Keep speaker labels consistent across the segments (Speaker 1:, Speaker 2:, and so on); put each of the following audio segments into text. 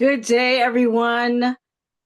Speaker 1: Good day, everyone.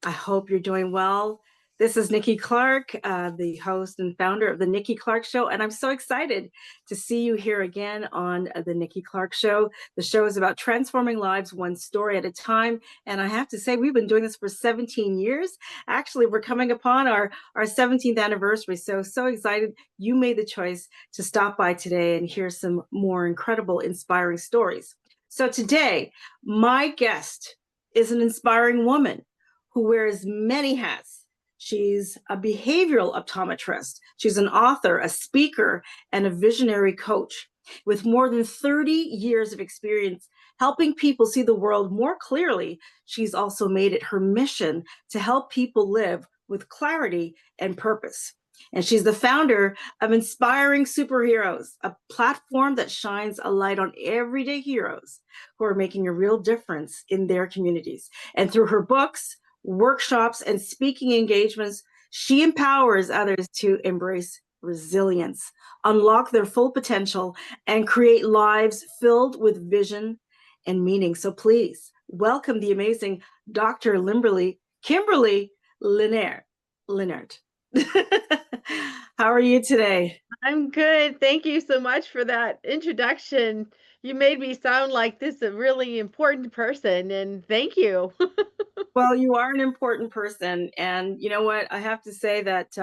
Speaker 1: I hope you're doing well. This is Nikki Clarke, the host and founder of the Nikki Clarke Show, and I'm so excited to see you here again on the Nikki Clarke Show. The show is about transforming lives one story at a time, and I have to say we've been doing this for 17 years. Actually, we're coming upon our 17th anniversary, so excited you made the choice to stop by today and hear some more incredible, inspiring stories. So today, my guest is an inspiring woman who wears many hats. She's a behavioral optometrist. She's an author, a speaker, and a visionary coach with more than 30 years of experience helping people see the world more clearly. She's also made it her mission to help people live with clarity and purpose. And she's the founder of Inspiring Superheroes, a platform that shines a light on everyday heroes who are making a real difference in their communities. And through her books, workshops, and speaking engagements, she empowers others to embrace resilience, unlock their full potential, and create lives filled with vision and meaning. So please welcome the amazing Dr. Kimberley Linert. How are you today?
Speaker 2: I'm good. Thank you so much for that introduction. You made me sound like this a really important person, and thank you.
Speaker 1: Well, you are an important person, and you know what? I have to say that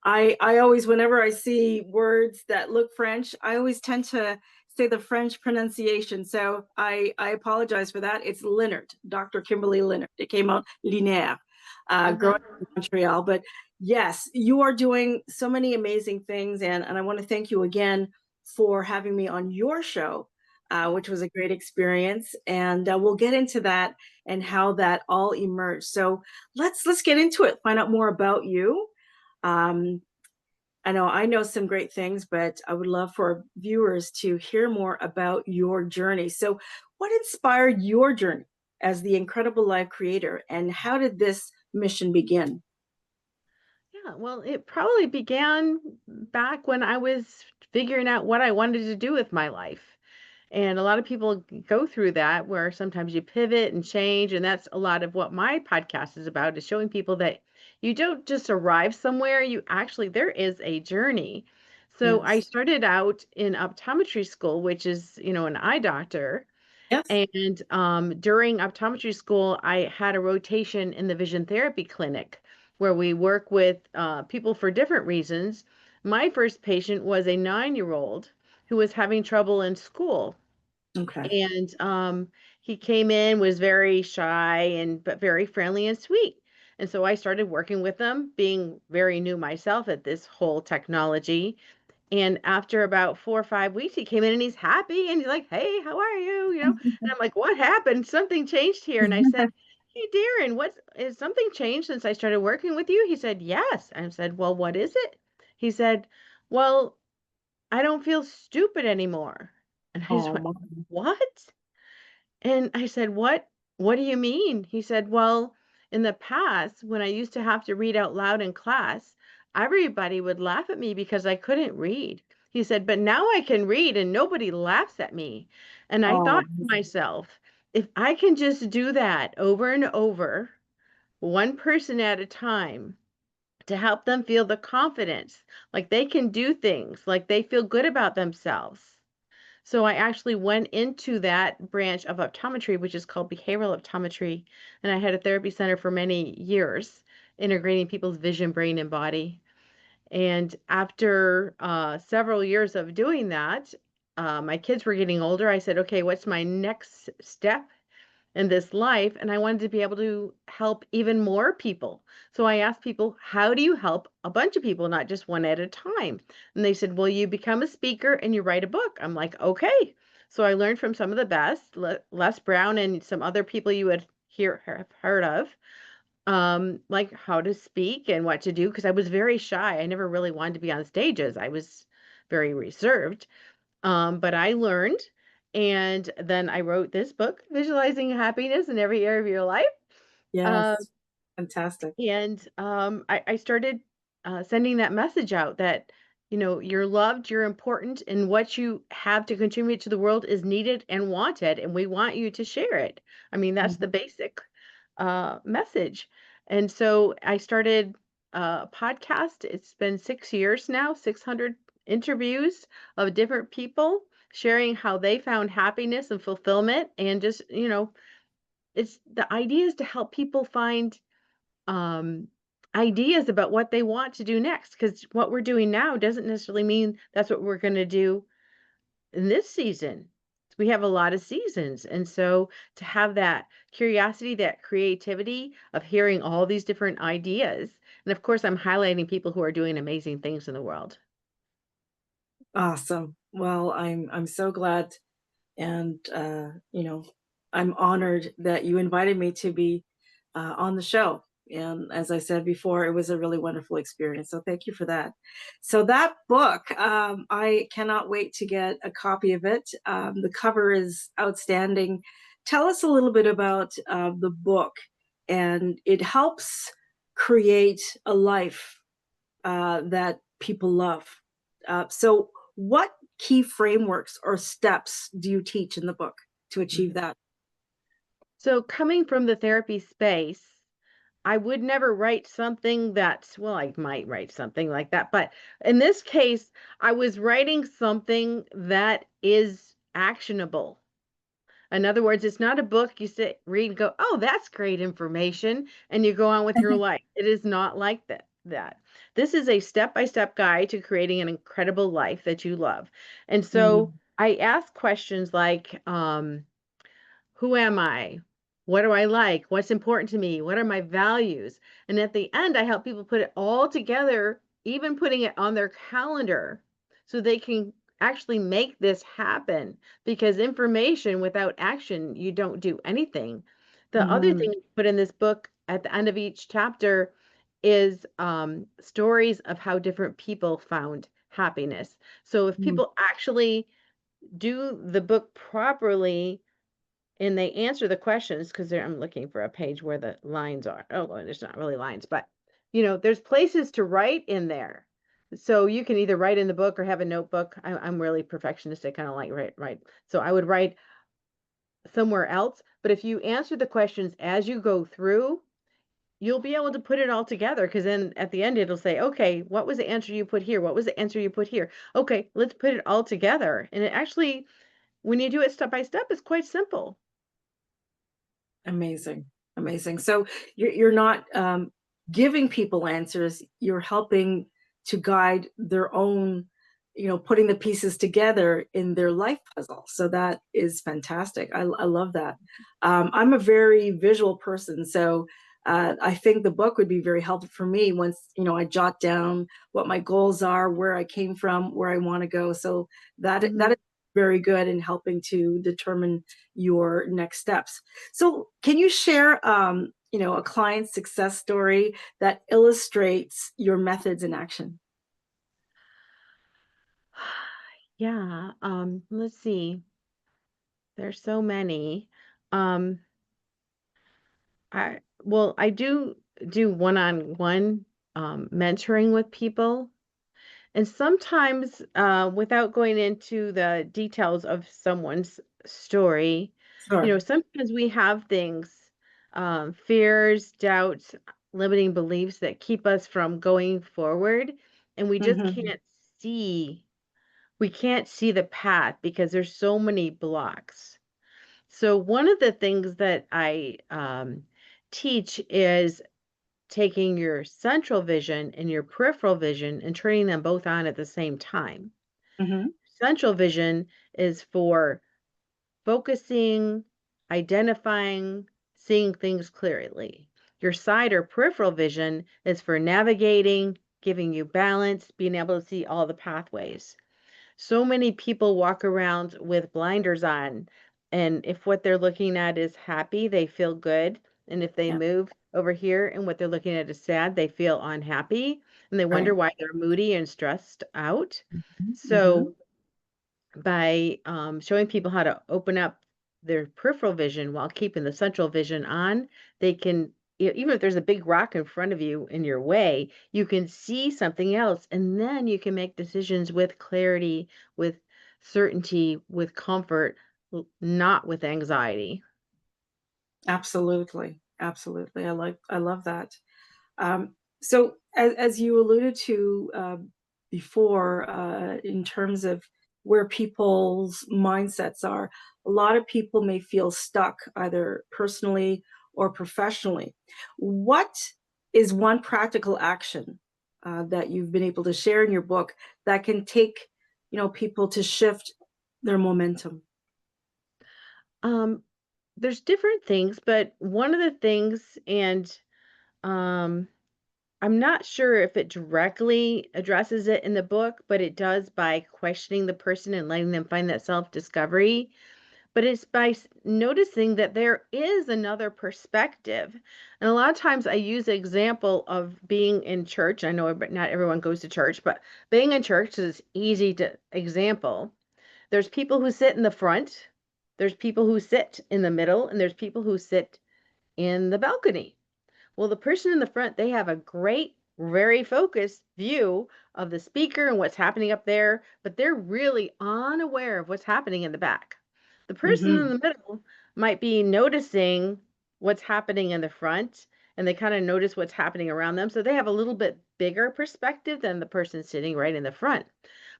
Speaker 1: I always, whenever I see words that look French, I always tend to say the French pronunciation. So I apologize for that. It's Linert, Dr. Kimberley Linert. It came out Linert, growing
Speaker 2: Uh-huh.
Speaker 1: up in Montreal. But yes, you are doing so many amazing things, and I want to thank you again for having me on your show, which was a great experience. And we'll get into that and how that all emerged. So let's get into it. Find out more about you. Um, I know some great things, but I would love for viewers to hear more about your journey. So, what inspired your journey as the incredible life creator, and how did this mission begin?
Speaker 2: Yeah, well, it probably began back when I was figuring out what I wanted to do with my life. And a lot of people go through that where sometimes you pivot and change. And that's a lot of what my podcast is about, is showing people that you don't just arrive somewhere, you actually, there is a journey. So I
Speaker 1: Yes.
Speaker 2: started out in optometry school, which is, an eye doctor.
Speaker 1: Yes.
Speaker 2: And during optometry school, I had a rotation in the vision therapy clinic where we work with people for different reasons. My first patient was a 9-year old who was having trouble in school.
Speaker 1: Okay.
Speaker 2: And he came in, was very shy and but very friendly and sweet. And so I started working with him, being very new myself at this whole technology. And after about 4 or 5 weeks, he came in and he's happy and he's like, "Hey, how are you?" And I'm like, "What happened? Something changed here." And I said, "Hey, Darren, what is something changed since I started working with you?" He said, "Yes." I said, "Well, what is it?" He said, "Well, I don't feel stupid anymore." And I just went,
Speaker 1: Oh,
Speaker 2: "What?" And I said, What do you mean?" He said, "Well, in the past, when I used to have to read out loud in class, everybody would laugh at me because I couldn't read." He said, "But now I can read and nobody laughs at me." And I thought
Speaker 1: oh,
Speaker 2: to myself, if I can just do that over and over, one person at a time, to help them feel the confidence, like they can do things, like they feel good about themselves. So I actually went into that branch of optometry, which is called behavioral optometry, and I had a therapy center for many years, integrating people's vision, brain, and body. And after several years of doing that, my kids were getting older. I said, "Okay, what's my next step in this life?" And I wanted to be able to help even more people. So I asked people, "How do you help a bunch of people, not just one at a time?" And they said, "Well, you become a speaker and you write a book." I'm like, "Okay." So I learned from some of the best, Les Brown and some other people you would have heard of, like how to speak and what to do, because I was very shy. I never really wanted to be on stages. I was very reserved. But I learned, and then I wrote this book, Visualizing Happiness in Every Area of Your Life. Uh,
Speaker 1: yes. Fantastic.
Speaker 2: and I started sending that message out that You're loved, you're important, and what you have to contribute to the world is needed and wanted, and we want you to share it. I mean, that's
Speaker 1: Mhm.
Speaker 2: the basic message. And so I started a podcast. It's been 6 years now, 600 interviews of different people sharing how they found happiness and fulfillment. And just, it's the idea is to help people find um, ideas about what they want to do next. Because what we're doing now doesn't necessarily mean that's what we're going to do in this season. We have a lot of seasons. And so to have that curiosity, that creativity of hearing all these different ideas. And of course, I'm highlighting people who are doing amazing things in the world.
Speaker 1: Awesome. Well, I'm so glad, and I'm honored that you invited me to be on the show. And as I said before, it was a really wonderful experience. So thank you for that. So that book, I cannot wait to get a copy of it. The cover is outstanding. Tell us a little bit about the book, and it helps create a life that people love. So, what key frameworks or steps do you teach in the book to achieve
Speaker 2: Mhm.
Speaker 1: that?
Speaker 2: So, coming from the therapy space, I would never write something that's, well, I might write something like that. But in this case, I was writing something that is actionable. In other words, it's not a book you sit, read, and go, "Oh, that's great information," and you go on with your life. It is not like that. This is a step-by-step guide to creating an incredible life that you love. And so
Speaker 1: Mm,
Speaker 2: I ask questions like, who am I? What do I like? What's important to me? What are my values? And at the end, I help people put it all together, even putting it on their calendar so they can actually make this happen. Because information without action, you don't do anything. The other
Speaker 1: mhm,
Speaker 2: thing you put in this book at the end of each chapter is stories of how different people found happiness. So if
Speaker 1: mm,
Speaker 2: people actually do the book properly, and they answer the questions because I'm looking for a page where the lines are. Oh, well, there's not really lines, but there's places to write in there. So you can either write in the book or have a notebook. I'm really perfectionistic. I don't like write. So I would write somewhere else. But if you answer the questions as you go through, you'll be able to put it all together because then at the end it'll say, okay, what was the answer you put here? What was the answer you put here? Okay, let's put it all together. And it actually, when you do it step by step, it's quite simple.
Speaker 1: amazing, amazing. So you're not giving people answers. You're helping to guide their own, putting the pieces together in their life puzzle. So that is fantastic. I love that. I'm a very visual person, so I think the book would be very helpful for me once I jot down what my goals are, where I came from, where I want to go. So that is very good in helping to determine your next steps. So, can you share, a client success story that illustrates your methods in action?
Speaker 2: Yeah, let's see. There's so many. Um, I do one-on-one mentoring with people, and sometimes, without going into the details of someone's story,
Speaker 1: Sure.
Speaker 2: sometimes we have things, fears, doubts, limiting beliefs that keep us from going forward, and we just
Speaker 1: Mhm,
Speaker 2: can't see the path because there's so many blocks. So one of the things that I teach is taking your central vision and your peripheral vision and turning them both on at the same time.
Speaker 1: mhm,
Speaker 2: Central vision is for focusing, identifying, seeing things clearly. Your side or peripheral vision is for navigating, giving you balance, being able to see all the pathways. So many people walk around with blinders on, and if what they're looking at is happy, they feel good. And if they
Speaker 1: yeah,
Speaker 2: move over here and what they're looking at is sad, they feel unhappy and they wonder
Speaker 1: right.
Speaker 2: why they're moody and stressed out.
Speaker 1: Mhm, mhm,
Speaker 2: So, by showing people how to open up their peripheral vision while keeping the central vision on, they can even if there's a big rock in front of you in your way, you can see something else, and then you can make decisions with clarity, with certainty, with comfort, not with anxiety.
Speaker 1: Absolutely. Absolutely. I love that. So as you alluded to before, in terms of where people's mindsets are, a lot of people may feel stuck either personally or professionally. What is one practical action that you've been able to share in your book that can take, people to shift their momentum?
Speaker 2: Um, there's different things, but one of the things, and um, I'm not sure if it directly addresses it in the book, but it does by questioning the person and letting them find that self-discovery. But it's by noticing that there is another perspective. And a lot of times I use the example of being in church. I know not everyone goes to church, but being in church is easy to example. There's people who sit in the front, there's people who sit in the middle, and there's people who sit in the balcony. Well, the person in the front, they have a great, very focused view of the speaker and what's happening up there, but they're really unaware of what's happening in the back. The person in
Speaker 1: Hmm.
Speaker 2: the middle might be noticing what's happening in the front, and they kind of notice what's happening around them. So they have a little bit bigger perspective than the person sitting right in the front.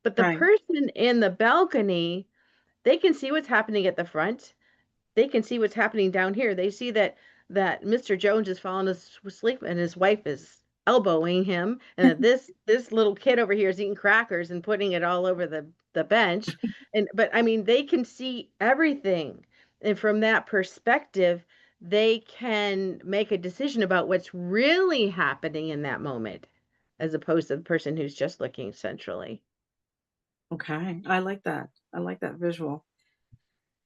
Speaker 2: But the
Speaker 1: Right.
Speaker 2: person in the balcony, they can see what's happening at the front, they can see what's happening down here. They see that Mr. Jones is falling asleep and his wife is elbowing him, and that this little kid over here is eating crackers and putting it all over the bench. And but I mean, they can see everything, and from that perspective, they can make a decision about what's really happening in that moment, as opposed to the person who's just looking centrally.
Speaker 1: Okay. I like that. I like that visual.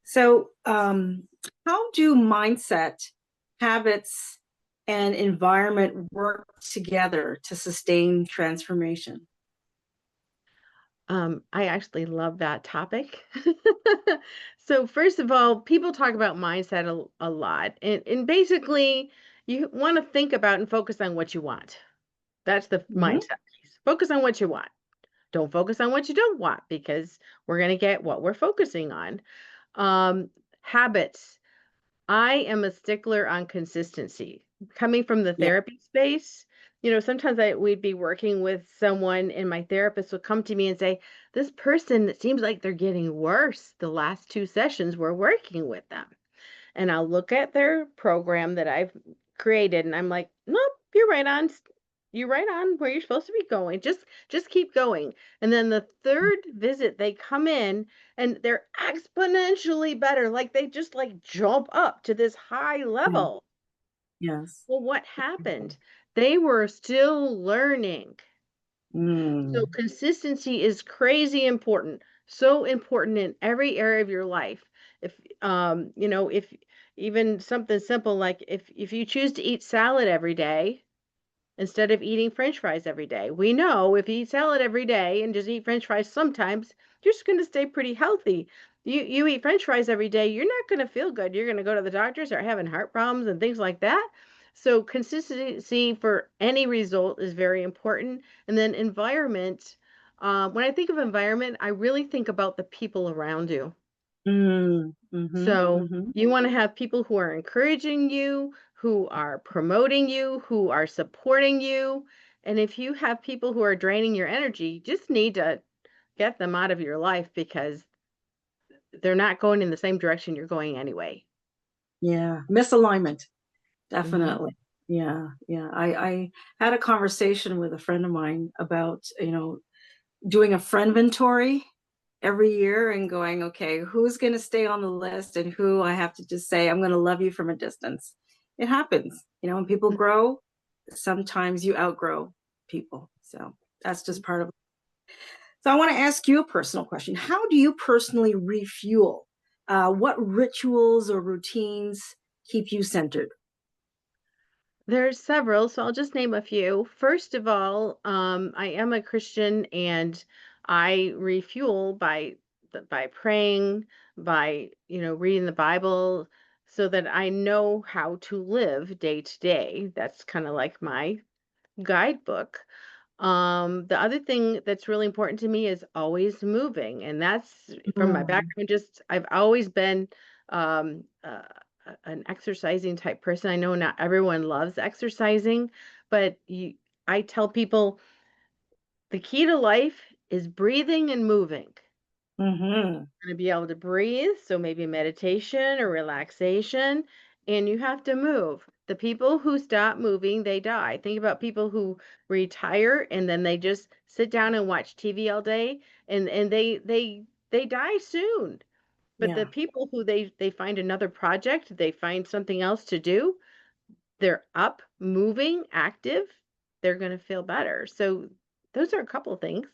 Speaker 1: So, how do mindset, habits, and environment work together to sustain transformation?
Speaker 2: I actually love that topic. So first of all, people talk about mindset a lot, and basically, you want to think about and focus on what you want. That's the
Speaker 1: Hmm.
Speaker 2: mindset piece. Focus on what you want. Don't focus on what you don't want, because we're going to get what we're focusing on. Um, Habits. I am a stickler on consistency. Coming from the
Speaker 1: Yeah.
Speaker 2: therapy space, sometimes we'd be working with someone and my therapist would come to me and say, "This person, it seems like they're getting worse the last two sessions we're working with them." And I'll look at their program that I've created and I'm like, "Nope, you're right on where you're supposed to be going. Just keep going." And then the third visit they come in and they're exponentially better. Like they just like jump up to this high
Speaker 1: Yeah.
Speaker 2: level.
Speaker 1: Yes.
Speaker 2: Well, what happened? They were still learning. So
Speaker 1: Mm.
Speaker 2: consistency is crazy important. So important in every area of your life. If even something simple like if you choose to eat salad every day instead of eating french fries every day. We know if you eat salad every day and just eat french fries sometimes, you're just going to stay pretty healthy. You eat french fries every day, you're not going to feel good. You're going to go to the doctor, start having heart problems and things like that. So consistency for any result is very important. And then environment. When I think of environment, I really think about the people around you.
Speaker 1: Mm. Mm-hmm.
Speaker 2: So
Speaker 1: Mm-hmm.
Speaker 2: you want to have people who are encouraging you, who are promoting you, who are supporting you. And if you have people who are draining your energy, you just need to get them out of your life because they're not going in the same direction you're going anyway.
Speaker 1: Yeah. Misalignment.
Speaker 2: Hmm.
Speaker 1: Definitely. Yeah. Yeah. I had a conversation with a friend of mine about, doing a friend inventory every year and going, okay, who's going to stay on the list and who I have to just say, I'm going to love you from a distance. It happens, when people grow, sometimes you outgrow people. So that's just part of it. So I want to ask you a personal question. How do you personally refuel? What rituals or routines keep you centered?
Speaker 2: There's several, so I'll just name a few. First of all, I am a Christian and I refuel by praying, by reading the Bible, so that I know how to live day to day. That's kind of like my guidebook. The other thing that's really important to me is always moving, and that's from my
Speaker 1: Mm,
Speaker 2: background. Just I've always been um, uh, an exercising type person. I know not everyone loves exercising, but I tell people the key to life is breathing and moving.
Speaker 1: mm-hmm.
Speaker 2: To be able to breathe, so maybe meditation or relaxation, and you have to move. The people who stop moving, they die. Think about people who retire and then they just sit down and watch TV all day, and they die soon. But the
Speaker 1: Yeah,
Speaker 2: people who they find another project, they find something else to do, they're up, moving, active, they're going to feel better. So those are a couple of things.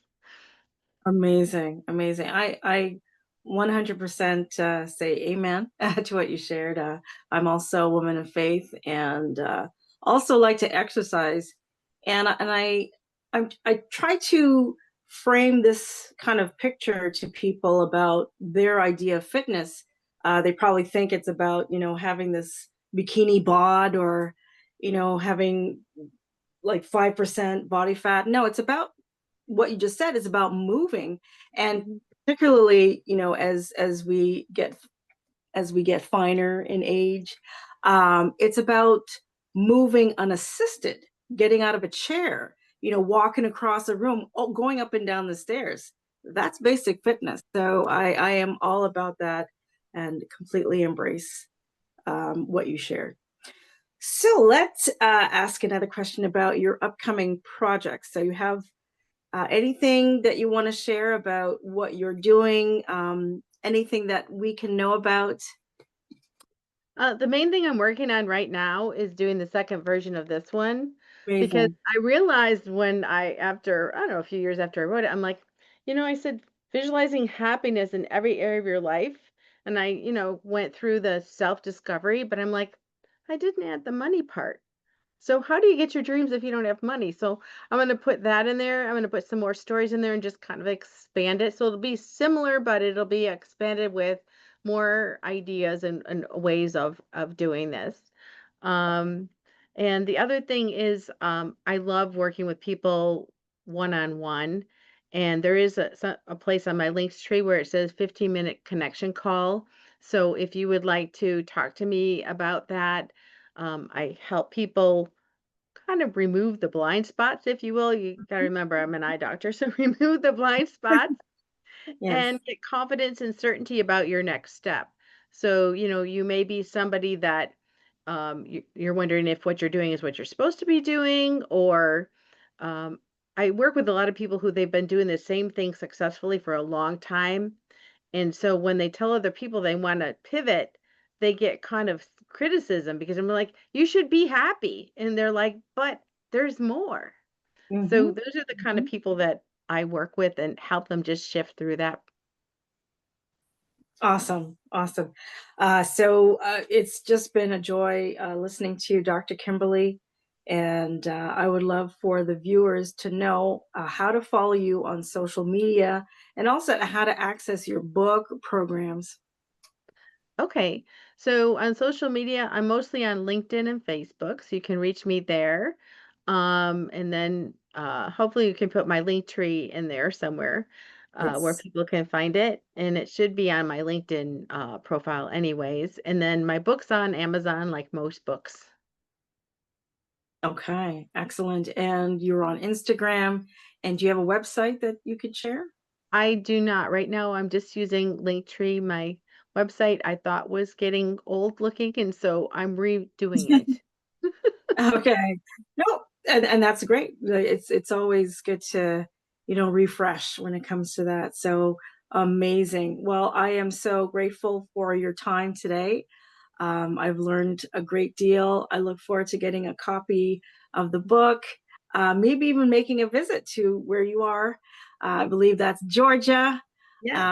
Speaker 1: amazing, amazing. I 100% say amen to what you shared. I'm also a woman of faith and also like to exercise. And I try to frame this kind of picture to people about their idea of fitness. They probably think it's about, having this bikini bod or, having like 5% body fat. No, it's about what you just said. Is about moving. And particularly, as we get finer in age, it's about moving unassisted, getting out of a chair, walking across a room, going up and down the stairs. That's basic fitness. So I am all about that and completely embrace what you shared. So let's ask another question about your upcoming projects. So you have anything that you want to share about what you're doing? Anything that we can know about?
Speaker 2: The main thing I'm working on right now is doing the second version of this one because
Speaker 1: Amazing.
Speaker 2: I realized when after, I don't know, a few years after I wrote it, I'm like, I said visualizing happiness in every area of your life. And I, went through the self-discovery, but I'm like, I didn't add the money part. So how do you get your dreams if you don't have money? So I'm going to put that in there. I'm going to put some more stories in there and just kind of expand it. So it'll be similar, but it'll be expanded with more ideas and ways of doing this. Um, and the other thing is, I love working with people one on one. And there is a place on my links tree where it says 15-minute connection call. So if you would like to talk to me about that, I help people kind of remove the blind spots, if you will. You got to remember, I'm an eye doctor, so remove the blind spots
Speaker 1: Yes.
Speaker 2: and get confidence and certainty about your next step. So, you may be somebody that you're wondering if what you're doing is what you're supposed to be doing, or um, I work with a lot of people who they've been doing the same thing successfully for a long time, and so when they tell other people they want to pivot, they get kind of criticism because I'm like, you should be happy. And they're like, but there's more. So
Speaker 1: Hmm.
Speaker 2: those are the kind of people that I work with and help them just shift through that.
Speaker 1: Awesome. Awesome. So it's just been a joy listening to Dr. Kimberly. And I would love for the viewers to know how to follow you on social media and also how to access your book programs.
Speaker 2: Okay. So on social media, I'm mostly on LinkedIn and Facebook, so you can reach me there. And then hopefully you can put my link tree in there somewhere where
Speaker 1: Yes.
Speaker 2: people can find it. And it should be on my LinkedIn profile anyways. And then my book's on Amazon like most books.
Speaker 1: Okay. Excellent. And you're on Instagram. And do you have a website that you could share?
Speaker 2: I do not. Right now, I'm just using Linktree. My website I thought was getting old looking, and so I'm redoing it.
Speaker 1: Okay. No, and that's great. It's always good to, refresh when it comes to that. So amazing. Well, I am so grateful for your time today. I've learned a great deal. I look forward to getting a copy of the book, maybe even making a visit to where you are. I believe that's Georgia,
Speaker 2: Yes.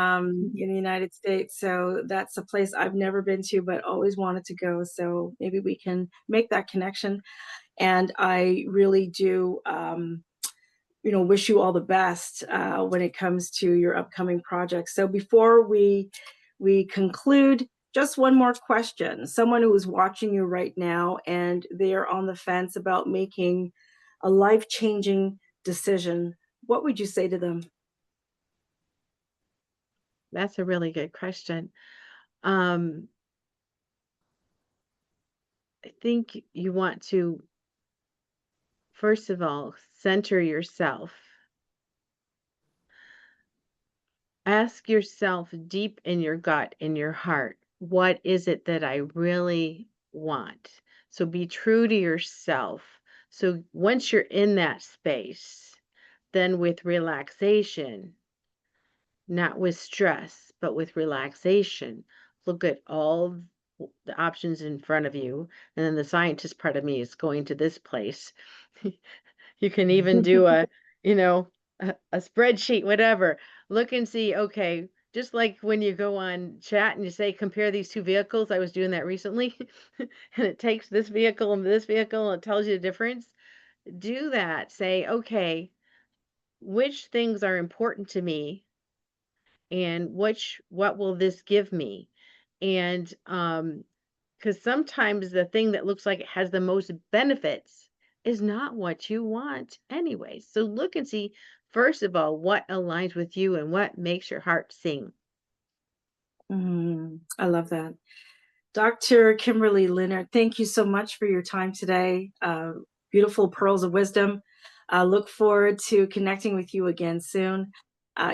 Speaker 1: in the United States. So that's a place I've never been to, but always wanted to go. So maybe we can make that connection. And I really do, wish you all the best when it comes to your upcoming projects. So before we conclude, just one more question. Someone who is watching you right now and they're on the fence about making a life-changing decision, what would you say to them?
Speaker 2: That's a really good question. Um, I think you want to, first of all, center yourself. Ask yourself deep in your gut, in your heart, what is it that I really want? So be true to yourself. So once you're in that space, then with relaxation, not with stress, but with relaxation, look at all the options in front of you. And then the scientist part of me is going to this place. You can even do a, you know, a spreadsheet, whatever. Look and see, okay, just like when you go on chat and you say, compare these two vehicles. I was doing that recently. And it takes this vehicle and this vehicle and it tells you the difference. Do that. Say, okay, which things are important to me and what will this give me? And because sometimes the thing that looks like it has the most benefits is not what you want anyway. So look and see, first of all, what aligns with you and what makes your heart sing.
Speaker 1: I love that. Dr. Kimberley Linert, thank you so much for your time today. Beautiful pearls of wisdom. I look forward to connecting with you again soon.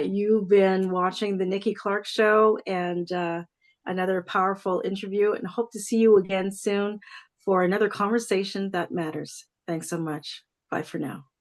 Speaker 1: You've been watching the Nikki Clarke Show and another powerful interview, and hope to see you again soon for another conversation that matters. Thanks so much. Bye for now.